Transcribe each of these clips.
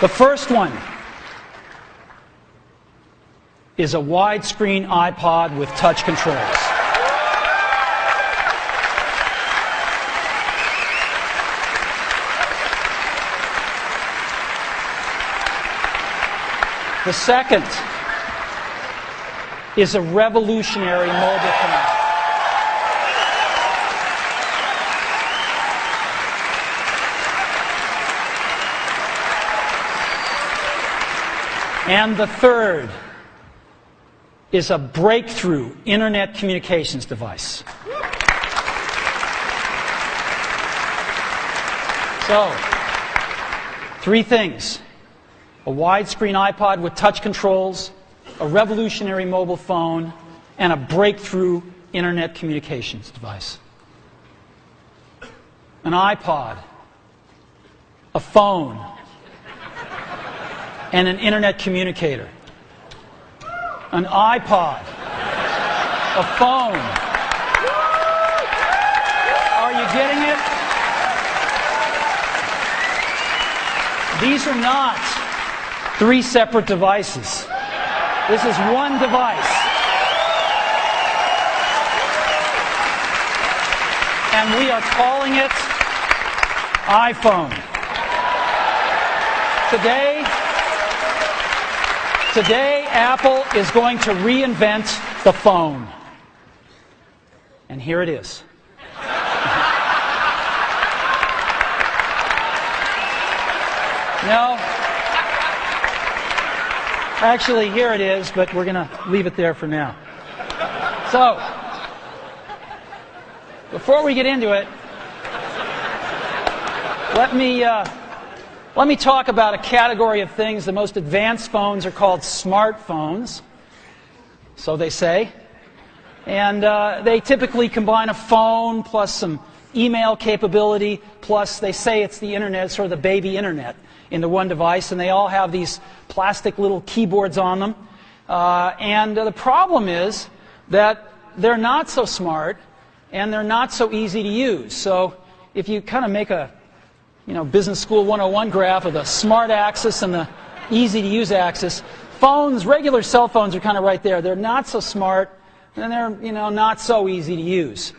The first one is a widescreen iPod with touch controls. The second is a revolutionary mobile phone. And the third is a breakthrough internet communications device. So, three things: a widescreen iPod with touch controls, a revolutionary mobile phone, and a breakthrough internet communications device. An iPod, a phone, and an internet communicator. An iPod, a phone. Are you getting it? These are not three separate devices. This is one device. And we are calling it iPhone. Today, Apple is going to reinvent the phone. And here it is. No. Actually, here it is, but we're going to leave it there for now. So, before we get into it, let me talk about a category of things. The most advanced phones are called smartphones, so they say. And they typically combine a phone plus some email capability, plus they say it's the internet, sort of the baby internet, into one device. And they all have these plastic little keyboards on them. And the problem is that they're not so smart and they're not so easy to use. So if you kind of make a Business School 101 graph of the smart axis and the easy-to-use axis, phones, regular cell phones, are kind of right there. They're not so smart, and they're not so easy to use.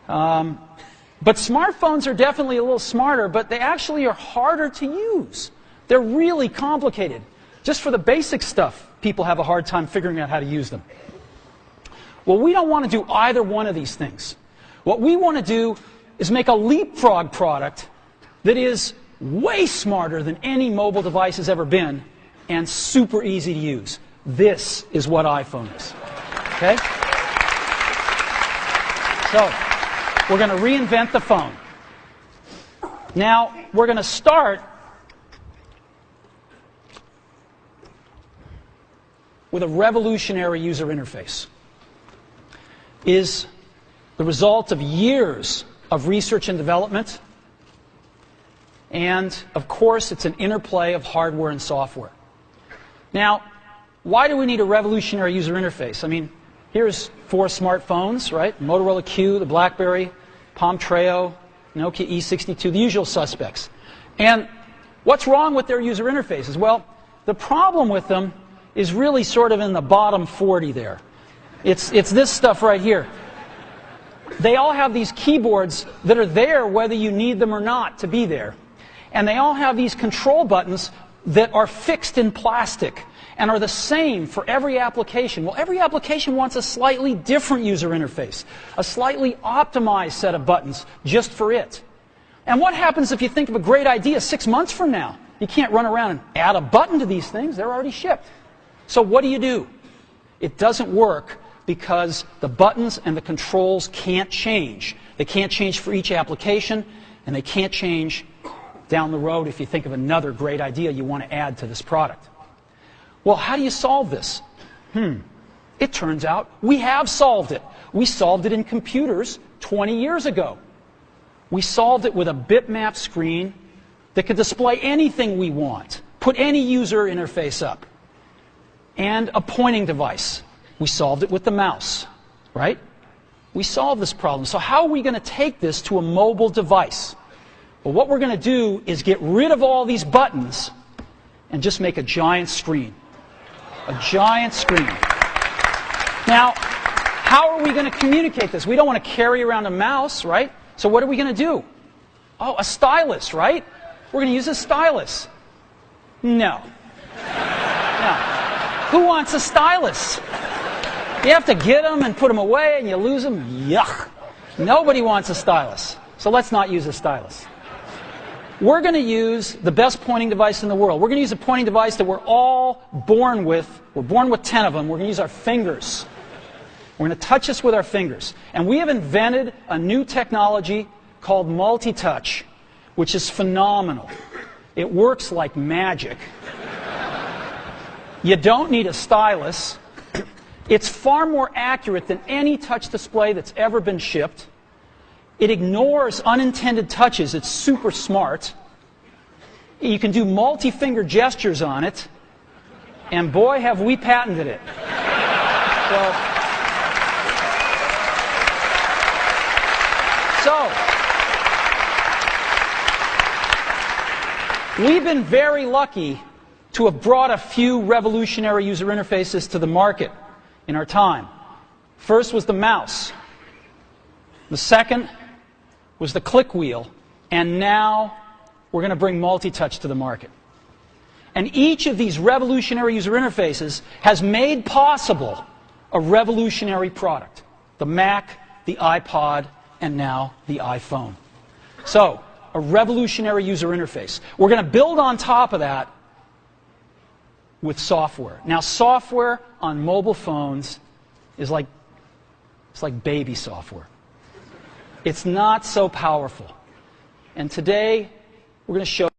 But smartphones are definitely a little smarter, but they actually are harder to use. They're really complicated. Just for the basic stuff, people have a hard time figuring out how to use them. Well, we don't want to do either one of these things. What we want to do is make a leapfrog product that is way smarter than any mobile device has ever been and super easy to use. This is what iPhone is. Okay? So, we're going to reinvent the phone. Now, we're going to start with a revolutionary user interface. It is the result of years of research and development. And, of course, it's an interplay of hardware and software. Now, why do we need a revolutionary user interface? I mean, here's 4 smartphones, right? Motorola Q, the BlackBerry, Palm Treo, Nokia E62, the usual suspects. And what's wrong with their user interfaces? Well, the problem with them is really sort of in the bottom 40 there. It's this stuff right here. They all have these keyboards that are there whether you need them or not to be there. And they all have these control buttons that are fixed in plastic and are the same for every application. Well, every application wants a slightly different user interface, a slightly optimized set of buttons just for it. And what happens if you think of a great idea 6 months from now? You can't run around and add a button to these things. They're already shipped. So what do? It doesn't work because the buttons and the controls can't change. They can't change for each application, and they can't change down the road if you think of another great idea you want to add to this product. Well, how do you solve this? It turns out we have solved it. We solved it in computers 20 years ago. We solved it with a bitmap screen that could display anything we want, put any user interface up, and a pointing device. We solved it with the mouse, right? We solved this problem. So how are we going to take this to a mobile device? Well, what we're going to do is get rid of all these buttons and just make a giant screen. A giant screen. Now, how are we going to communicate this? We don't want to carry around a mouse, right? So what are we going to do? Oh, a stylus, right? We're going to use a stylus. No. No. Who wants a stylus? You have to get them and put them away and you lose them. Yuck. Nobody wants a stylus. So let's not use a stylus. We're going to use the best pointing device in the world. We're going to use a pointing device that we're all born with. We're born with 10 of them. We're going to use our fingers. We're going to touch this with our fingers. And we have invented a new technology called multi-touch, which is phenomenal. It works like magic. You don't need a stylus. It's far more accurate than any touch display that's ever been shipped. It ignores unintended touches. It's super smart. You can do multi-finger gestures on it. And boy, have we patented it. So, we've been very lucky to have brought a few revolutionary user interfaces to the market in our time. First was the mouse. The second was the click wheel. And now we're going to bring multi-touch to the market. And each of these revolutionary user interfaces has made possible a revolutionary product. The Mac, the iPod, and now the iPhone. So, a revolutionary user interface. We're going to build on top of that with software. Now, software on mobile phones is like baby software. It's not so powerful. And today, we're going to show